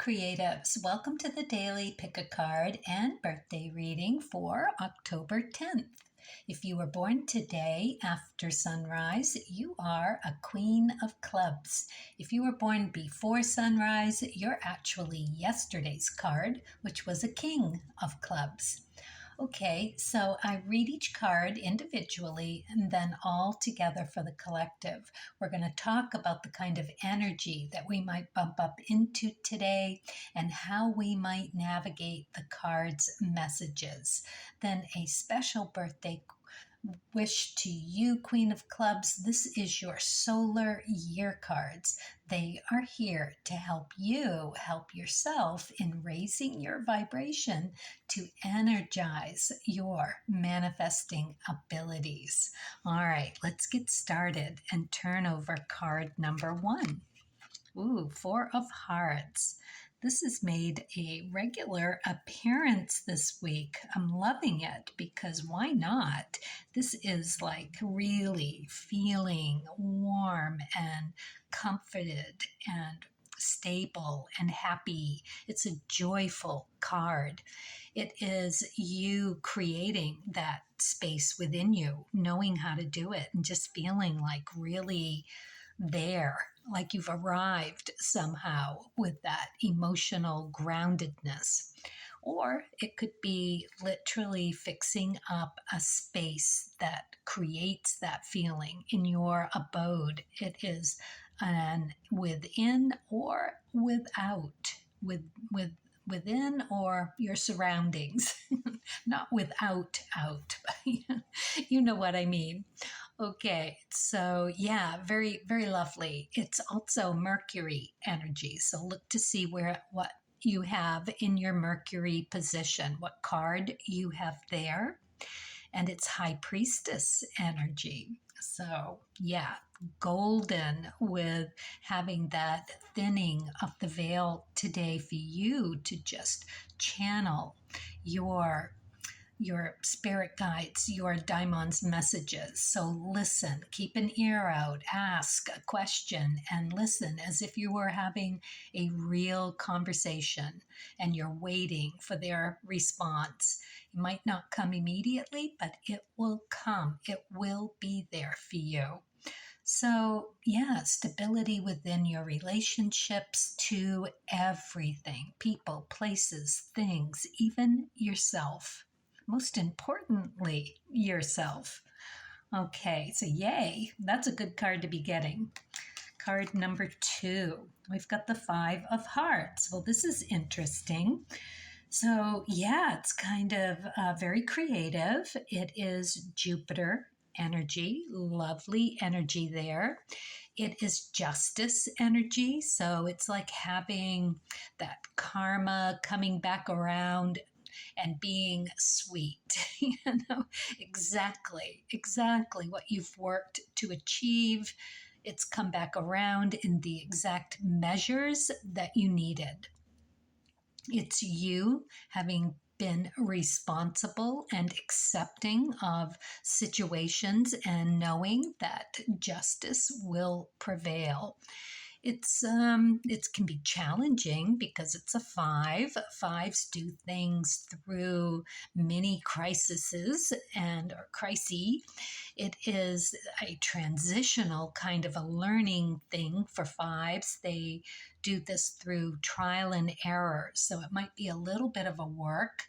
creatives, welcome to the daily pick a card and birthday reading for October 10th. If you were born today after sunrise, you are a Queen of Clubs. If you were born before sunrise, you're actually yesterday's card, which was a King of Clubs. Okay, so I read each card individually and then all together for the collective. We're going to talk about the kind of energy that we might bump up into today and how we might navigate the card's messages. Then a special birthday wish to you, Queen of Clubs. This is your solar year cards. They are here to help you help yourself in raising your vibration to energize your manifesting abilities. All right, let's get started and turn over card number 1. Ooh, 4 of Hearts. This has made a regular appearance this week. I'm loving it because why not? This is like really feeling warm and comforted and stable and happy. It's a joyful card. It is you creating that space within you, knowing how to do it and just feeling like really there, like you've arrived somehow with that emotional groundedness. Or it could be literally fixing up a space that creates that feeling in your abode. It is an within or without, within or your surroundings, not without out, but you know what I mean. Okay, so yeah, very, very lovely. It's also Mercury energy. So look to see what you have in your Mercury position, what card you have there. And it's High Priestess energy. So yeah, golden with having that thinning of the veil today for you to just channel your spirit guides, your daimons messages. So listen, keep an ear out, ask a question and listen as if you were having a real conversation and you're waiting for their response. It might not come immediately, but it will come. It will be there for you. So yeah, stability within your relationships to everything, people, places, things, even yourself. Most importantly, yourself. Okay, so yay, that's a good card to be getting. Card number 2, we've got the 5 of Hearts. Well, this is interesting. So yeah, it's kind of very creative. It is Jupiter energy, lovely energy there. It is justice energy. So it's like having that karma coming back around and being sweet, exactly what you've worked to achieve. It's come back around in the exact measures that you needed. It's you having been responsible and accepting of situations and knowing that justice will prevail. It can be challenging because it's a 5. 5s do things through mini crises or crises. It is a transitional kind of a learning thing for 5s. They do this through trial and error. So it might be a little bit of a work,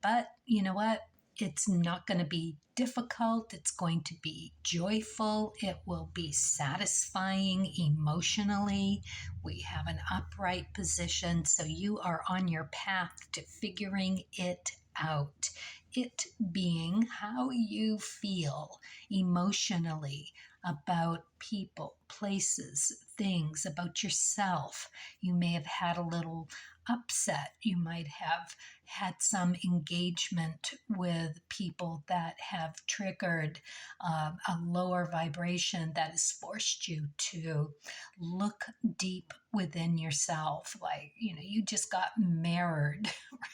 but you know what? It's not going to be difficult. It's going to be joyful. It will be satisfying emotionally. We have an upright position, so you are on your path to figuring it out. It being how you feel emotionally about people, places, things, about yourself. You may have had a little upset. You might have had some engagement with people that have triggered a lower vibration that has forced you to look deep within yourself. Like, you just got mirrored,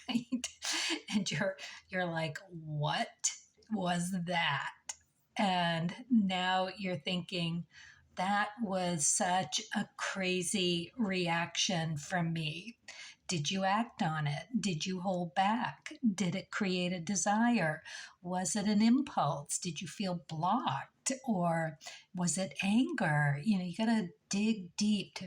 right? And you're like, what was that? And now you're thinking, that was such a crazy reaction from me. Did you act on it? Did you hold back? Did it create a desire? Was it an impulse? Did you feel blocked? Or was it anger? You got to dig deep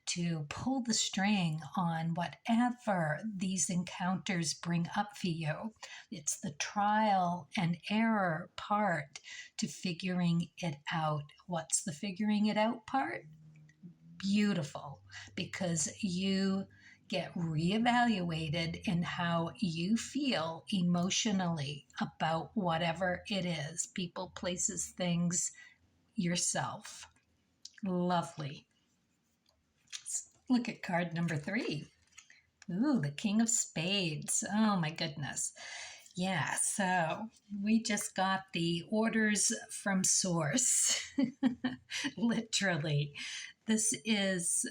to pull the string on whatever these encounters bring up for you. It's the trial and error part to figuring it out. What's the figuring it out part? Beautiful, because you get reevaluated in how you feel emotionally about whatever it is, people, places, things, yourself. Lovely. Let's look at card number 3. Ooh, the King of Spades. Oh my goodness. Yeah, so we just got the orders from source. Literally. This is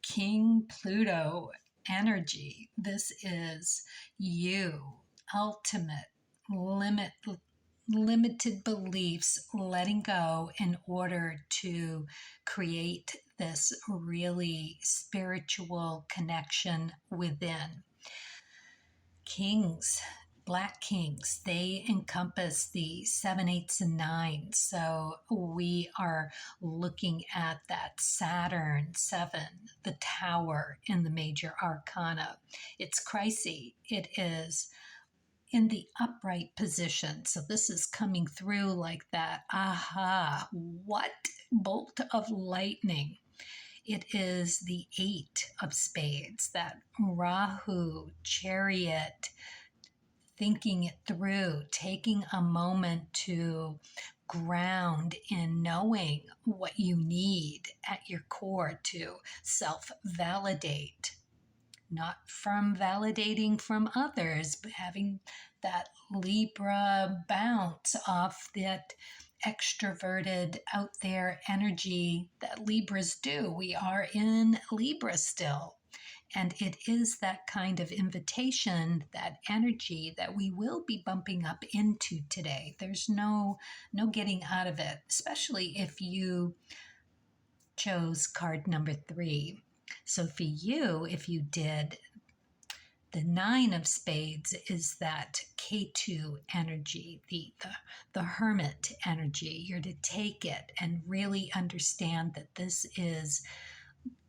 King Pluto energy. This is you, ultimate, limited beliefs, letting go in order to create this really spiritual connection within. Kings, Black Kings, they encompass the 7, 8s, and 9s. So we are looking at that Saturn 7, the Tower in the major arcana. It's Crisey. It is in the upright position. So this is coming through like that. Aha, what bolt of lightning. It is the 8 of Spades, that Rahu chariot, thinking it through, taking a moment to ground in knowing what you need at your core to self-validate, not from validating from others, but having that Libra bounce off that extroverted out there energy that Libras do. We are in Libra still. And it is that kind of invitation, that energy that we will be bumping up into today. There's no getting out of it, especially if you chose card number 3. So for you, if you did, the 9 of Spades is that K2 energy, the hermit energy. You're to take it and really understand that this is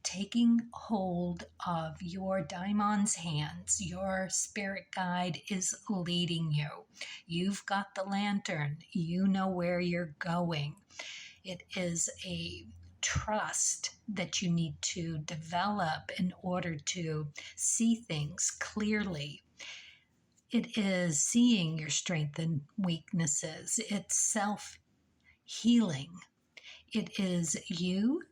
taking hold of your daimon's hands. Your spirit guide is leading you. You've got the lantern. You know where you're going. It is a trust that you need to develop in order to see things clearly. It is seeing your strengths and weaknesses. It's self-healing. It is you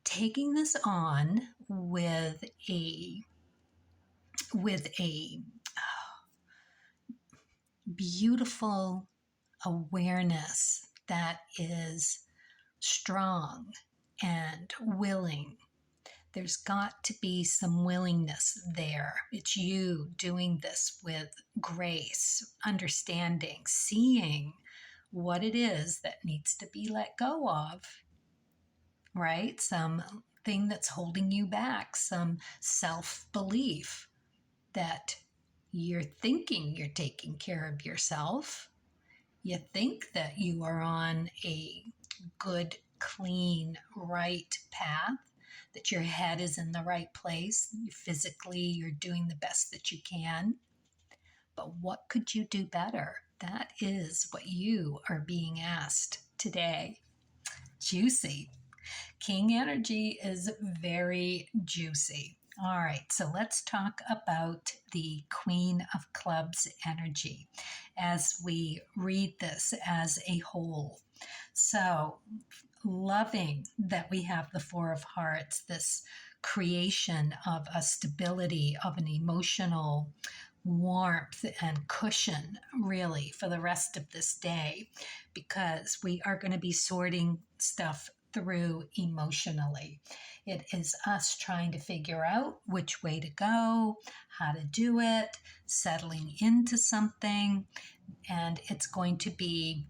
taking this on with a beautiful awareness that is strong and willing. There's got to be some willingness there. It's you doing this with grace, understanding, seeing what it is that needs to be let go of, right? Something that's holding you back, some self-belief that you're thinking you're taking care of yourself. You think that you are on a good, clean, right path, that your head is in the right place. Physically, you're doing the best that you can. But what could you do better? That is what you are being asked today. Juicy. King energy is very juicy. All right, so let's talk about the Queen of Clubs energy as we read this as a whole. So, loving that we have the Four of Hearts, this creation of a stability, of an emotional warmth and cushion, really, for the rest of this day, because we are going to be sorting stuff through emotionally. It is us trying to figure out which way to go, how to do it, settling into something, and it's going to be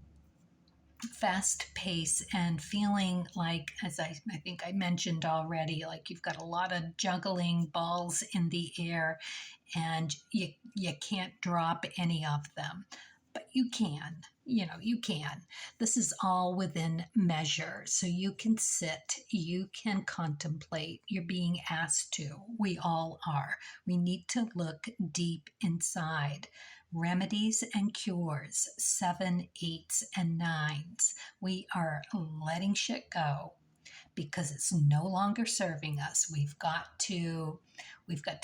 fast pace and feeling like, as I think I mentioned already, like you've got a lot of juggling balls in the air and you can't drop any of them. But you can, you can. This is all within measure. So you can sit, you can contemplate. You're being asked to. We all are. We need to look deep inside. Remedies and cures, 7, 8s, and 9s. We are letting shit go because it's no longer serving us. We've got to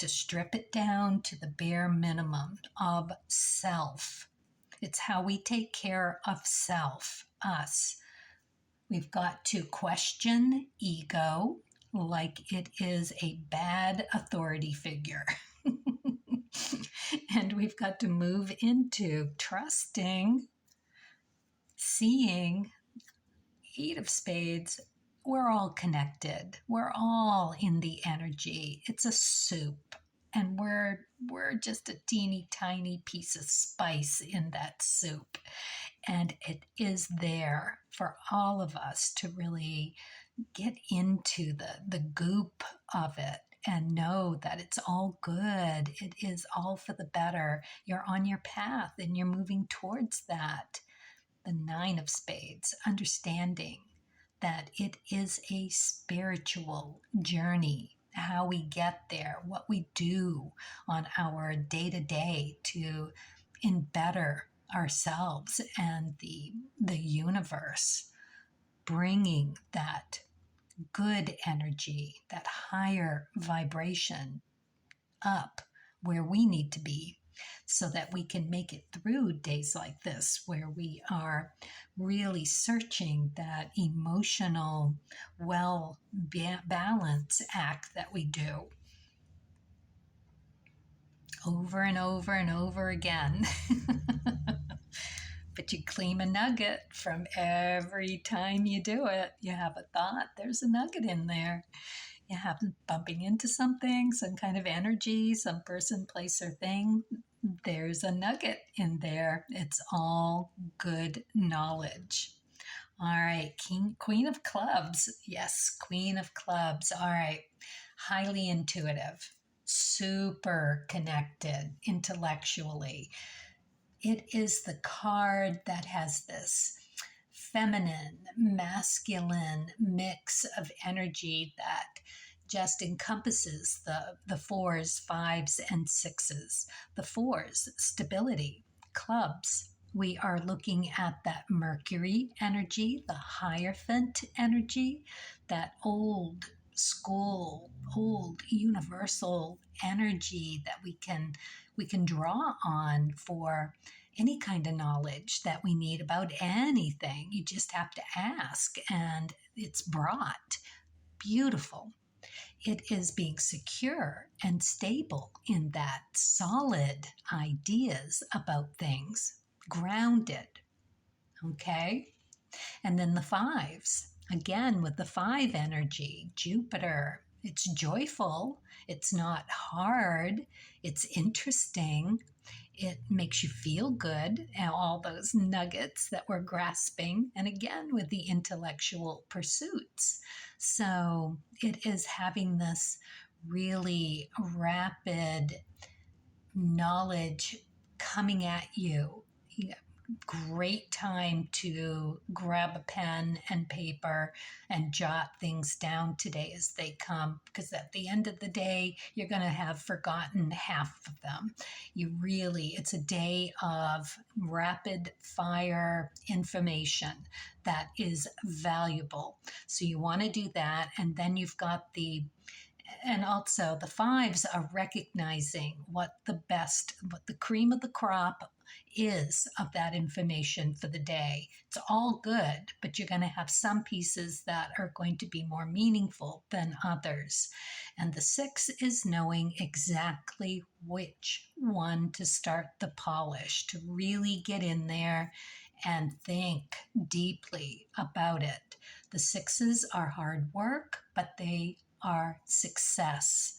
strip it down to the bare minimum of self. It's how we take care of self, us. We've got to question ego like it is a bad authority figure. And we've got to move into trusting, seeing, 8 of spades. We're all connected. We're all in the energy. It's a soup. And we're just a teeny tiny piece of spice in that soup. And it is there for all of us to really get into the goop of it and know that it's all good. It is all for the better. You're on your path and you're moving towards that. The 9 of spades, understanding that it is a spiritual journey, how we get there, what we do on our day to day to better ourselves and the universe, bringing that good energy, that higher vibration up where we need to be so that we can make it through days like this where we are really searching that emotional balance act that we do over and over and over again. But you claim a nugget from every time you do it. You have a thought, there's a nugget in there. You have bumping into something, some kind of energy, some person, place, or thing. There's a nugget in there. It's all good knowledge. All right, Queen of Clubs. Yes, Queen of Clubs. All right, highly intuitive, super connected intellectually. It is the card that has this feminine, masculine mix of energy that just encompasses the 4s, 5s, and 6s. The 4s, stability, clubs. We are looking at that Mercury energy, the Hierophant energy, that old school, old universal energy that we can draw on for any kind of knowledge that we need about anything. You just have to ask and it's brought. Beautiful. It is being secure and stable in that, solid ideas about things, grounded. Okay? And then the 5s, again with the 5 energy, Jupiter. It's joyful, it's not hard, it's interesting, it makes you feel good, and all those nuggets that we're grasping, and again with the intellectual pursuits. So it is having this really rapid knowledge coming at you. Great time to grab a pen and paper and jot things down today as they come, because at the end of the day, you're going to have forgotten half of them. It's a day of rapid fire information that is valuable. So you want to do that. And then you've got and also the 5s are recognizing what the cream of the crop is of that information for the day. It's all good, but you're going to have some pieces that are going to be more meaningful than others. And the 6 is knowing exactly which one to start the polish, to really get in there and think deeply about it. The 6s are hard work, but they are success.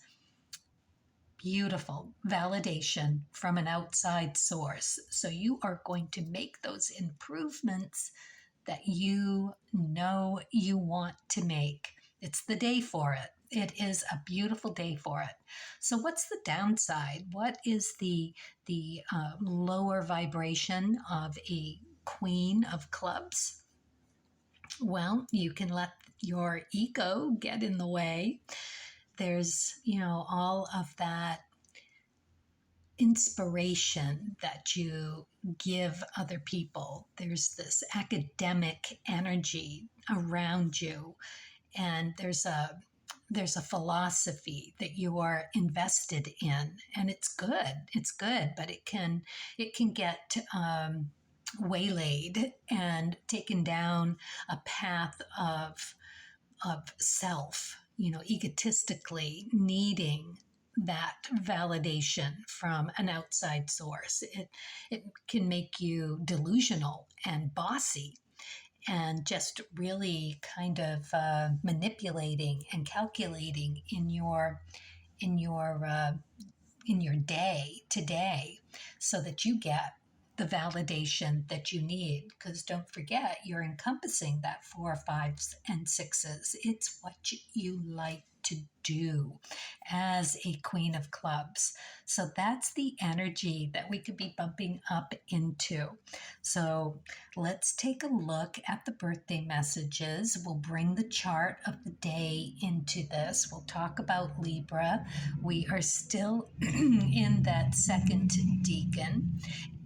Beautiful validation from an outside source. So you are going to make those improvements that you know you want to make. It's the day for it. It is a beautiful day for it. So, what's the downside? What is the lower vibration of a queen of clubs? Well, you can let your ego get in the way. There's, all of that inspiration that you give other people. There's this academic energy around you, and there's a philosophy that you are invested in, and it's good, but it can get waylaid and taken down a path of self, egotistically needing that validation from an outside source. It can make you delusional and bossy and just really kind of manipulating and calculating in your in your day today, so that you get the validation that you need. Because don't forget, you're encompassing that four, fives, and sixes. It's what you like to do as a queen of clubs. So that's the energy that we could be bumping up into. So let's take a look at the birthday messages. We'll bring the chart of the day into this. We'll talk about Libra. We are still in that second decan,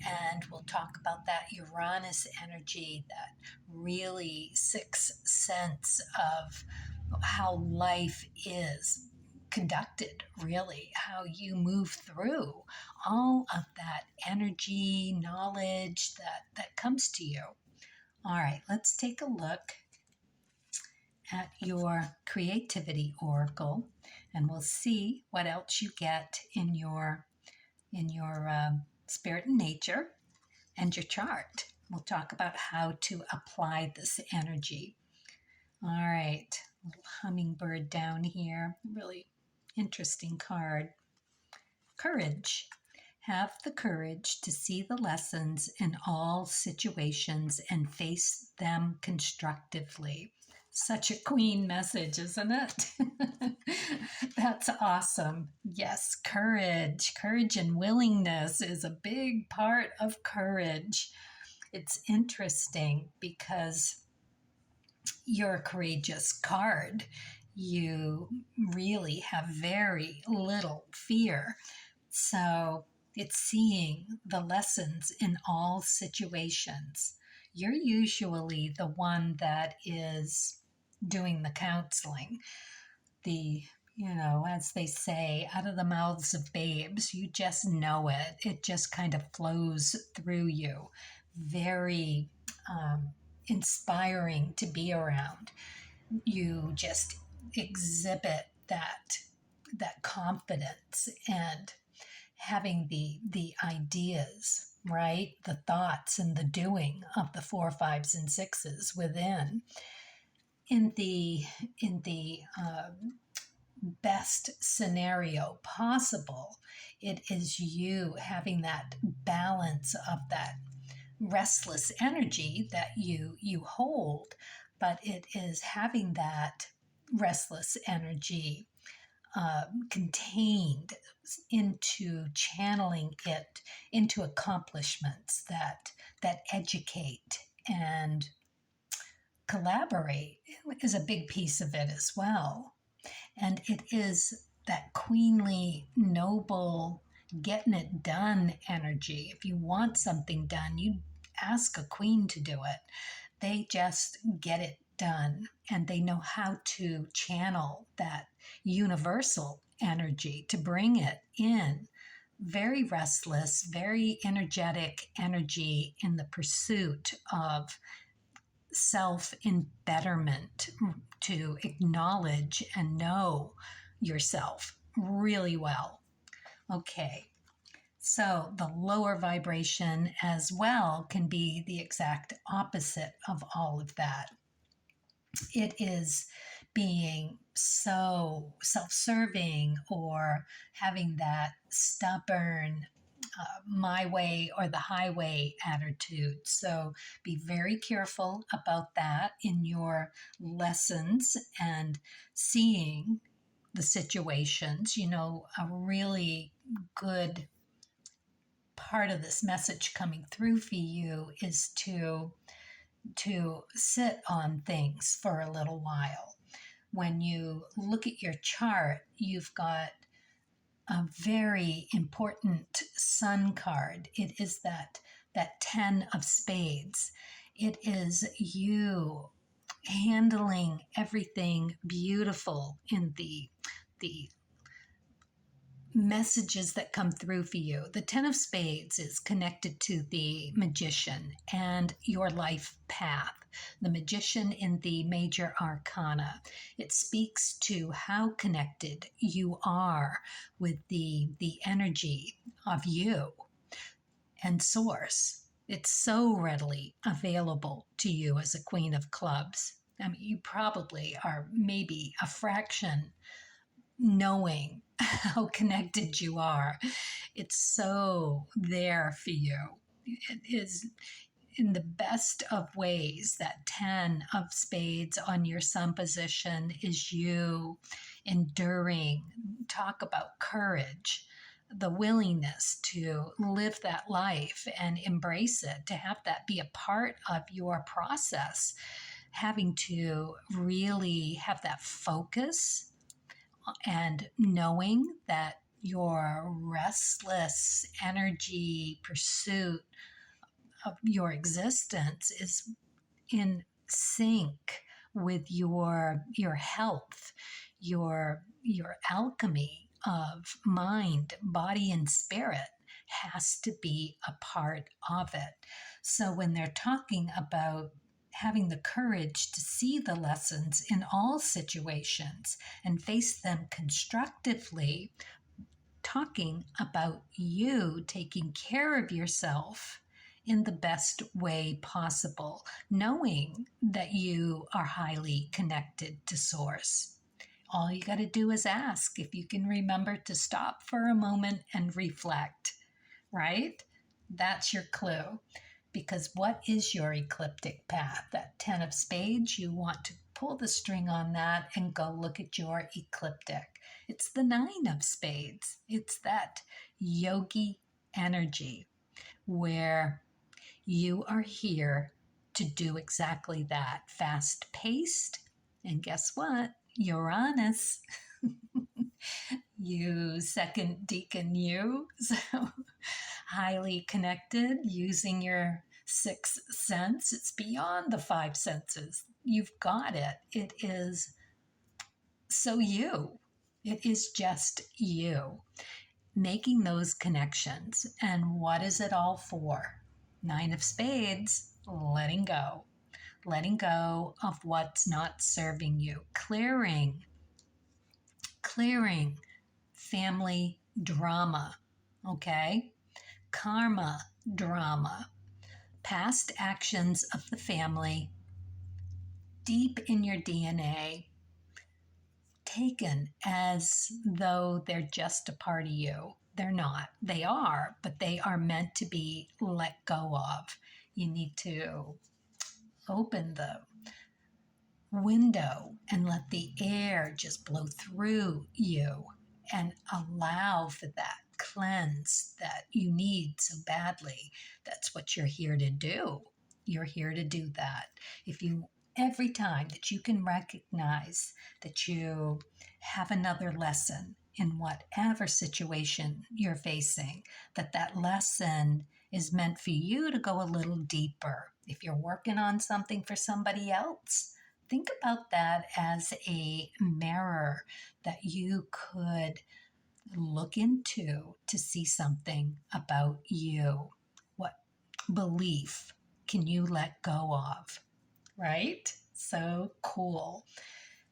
and we'll talk about that Uranus energy, that really sixth sense of how life is conducted, really, how you move through all of that energy, knowledge that comes to you. All right, let's take a look at your creativity oracle, and we'll see what else you get in your spirit and nature and your chart. We'll talk about how to apply this energy. All right, little hummingbird down here, really interesting card. Courage. Have the courage to see the lessons in all situations and face them constructively. Such a queen message, isn't it? That's awesome. Yes, courage. Courage and willingness is a big part of courage. It's interesting because you're a courageous card. You really have very little fear. So it's seeing the lessons in all situations. You're usually the one that is doing the counseling. As they say, out of the mouths of babes, you just know it. It just kind of flows through you. Very inspiring to be around. You just exhibit that confidence and having the ideas, right? The thoughts and the doing of the four, fives, and sixes within. In the best scenario possible, it is you having that balance of that restless energy that you hold, but it is having that restless energy contained into channeling it into accomplishments that educate and collaborate is a big piece of it as well. And it is that queenly, noble, getting it done energy. If you want something done, you ask a queen to do it. They just get it done, and they know how to channel that universal energy to bring it in. Very restless, very energetic energy in the pursuit of self embetterment, to acknowledge and know yourself really well. Okay, so the lower vibration as well can be the exact opposite of all of that. It is being so self serving or having that stubborn my way or the highway attitude. So be very careful about that in your lessons and seeing the situations. A really good part of this message coming through for you is to sit on things for a little while. When you look at your chart, you've got a very important sun card. It is that 10 of spades. It is you handling everything beautiful in the messages that come through for you. The 10 of spades is connected to the magician and your life path. The magician in the major arcana. It speaks to how connected you are with the energy of you and source. It's so readily available to you as a queen of clubs. I mean, you probably are maybe a fraction knowing how connected you are. It's so there for you. It is in the best of ways. That 10 of spades on your sun position is you enduring. Talk about courage, the willingness to live that life and embrace it, to have that be a part of your process, having to really have that focus and knowing that your restless energy pursuit of your existence is in sync with your health, your alchemy of mind, body, and spirit has to be a part of it. So when they're talking about having the courage to see the lessons in all situations and face them constructively, talking about you taking care of yourself in the best way possible, knowing that you are highly connected to source. All you got to do is ask if you can remember to stop for a moment and reflect, right? That's your clue. Because what is your ecliptic path? That 10 of spades, you want to pull the string on that and go look at your ecliptic. It's the 9 of spades. It's that yogi energy where you are here to do exactly that. Fast paced. And guess what? Uranus. You second deacon you. So highly connected, using your sixth sense. It's beyond the five senses. You've got it. It is so you. It is just you making those connections. And what is it all for? 9 of spades, letting go. Letting go of what's not serving you. Clearing family drama, okay? Karma drama, past actions of the family, deep in your DNA, taken as though they're just a part of you. They're not. They are, but they are meant to be let go of. You need to open the window and let the air just blow through you and allow for that cleanse that you need so badly. That's what you're here to do. You're here to do that. Every time that you can recognize that you have another lesson in whatever situation you're facing, that lesson is meant for you to go a little deeper. If you're working on something for somebody else, think about that as a mirror that you could look into to see something about you. What belief can you let go of? Right? So cool.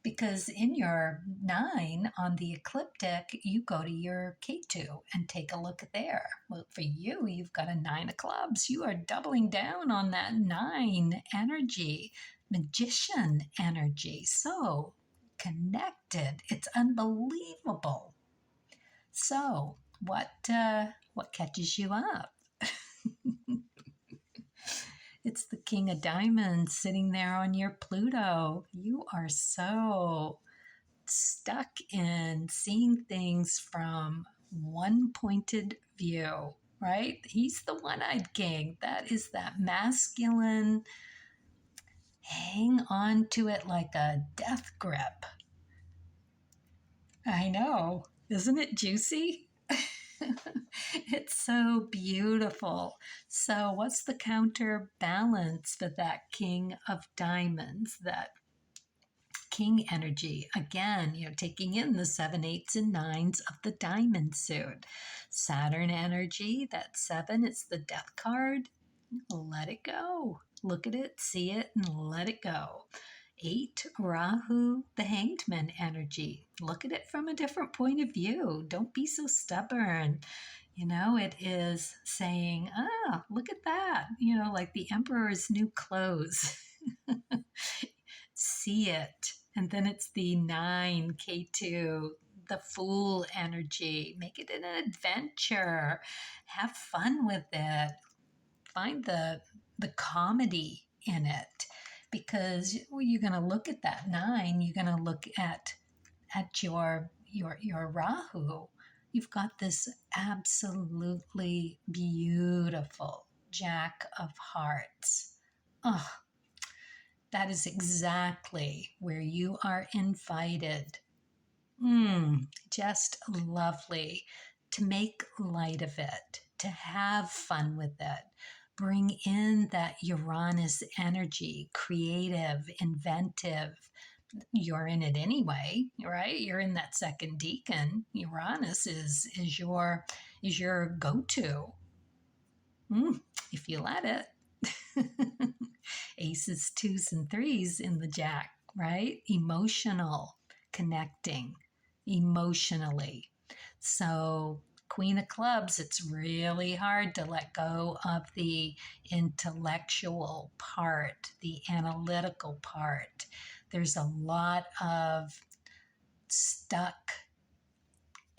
Because in your 9 on the ecliptic, you go to your K2 and take a look there. Well, for you, you've got a 9 of clubs. You are doubling down on that 9 energy, magician energy. So connected. It's unbelievable. So what catches you up? It's the King of Diamonds sitting there on your Pluto. You are so stuck in seeing things from one pointed view, right? He's the one-eyed king. That is that masculine, hang on to it like a death grip. I know. Isn't it juicy? It's so beautiful. So, what's the counterbalance for that King of Diamonds, that King energy? Again, taking in the 7, 8s, and 9s of the diamond suit. Saturn energy, that 7, it's the death card. Let it go. Look at it, see it, and let it go. 8, Rahu, the Hanged Man energy. Look at it from a different point of view. Don't be so stubborn. It is saying, look at that. Like the Emperor's new clothes. See it. And then it's the 9, K2, the Fool energy. Make it an adventure. Have fun with it. Find the comedy in it, because you're going to look at that 9, you're going to look at your Rahu. You've got this absolutely beautiful Jack of Hearts. Oh, that is exactly where you are invited. Just lovely to make light of it, to have fun with it. Bring in that Uranus energy, creative, inventive. You're in it anyway, right? You're in that second deacon. Uranus is your go-to, if you let it. Aces, 2s, and 3s in the Jack, right? Emotional, connecting emotionally. So Queen of Clubs, it's really hard to let go of the intellectual part, the analytical part. There's a lot of stuck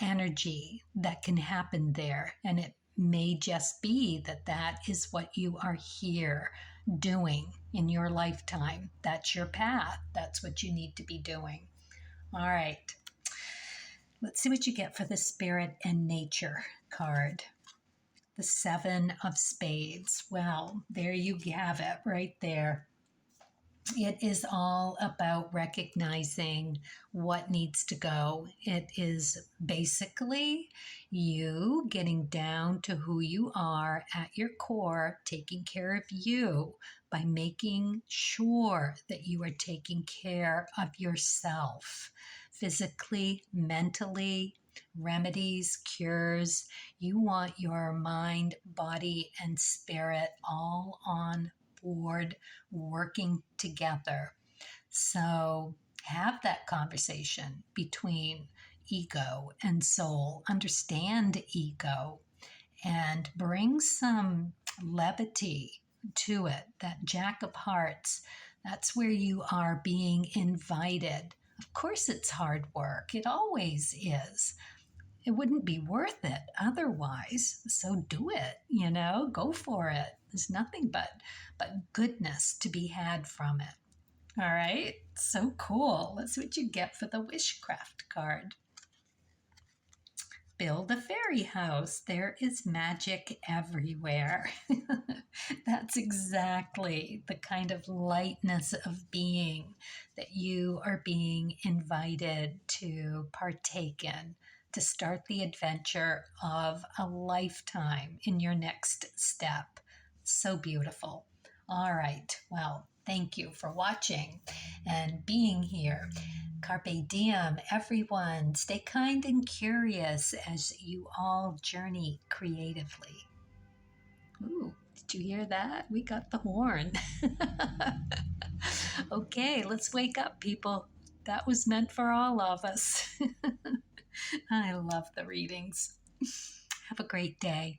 energy that can happen there, and it may just be that is what you are here doing in your lifetime. That's your path. That's what you need to be doing. All right. Let's see what you get for the Spirit and Nature card. The 7 of Spades. Well, there you have it right there. It is all about recognizing what needs to go. It is basically you getting down to who you are at your core, taking care of you by making sure that you are taking care of yourself. Physically, mentally, remedies, cures. You want your mind, body, and spirit all on board, working together. So have that conversation between ego and soul. Understand ego and bring some levity to it. That Jack of Hearts, that's where you are being invited. Of course, it's hard work. It always is. It wouldn't be worth it otherwise. So do it, go for it. There's nothing but goodness to be had from it. All right, so cool. Let's see what you get for the Wishcraft card. Build a fairy house. There is magic everywhere. That's exactly the kind of lightness of being that you are being invited to partake in, to start the adventure of a lifetime in your next step. So beautiful. All right. Well, thank you for watching and being here. Carpe diem, everyone. Stay kind and curious as you all journey creatively. Ooh, did you hear that? We got the horn. Okay, let's wake up, people. That was meant for all of us. I love the readings. Have a great day.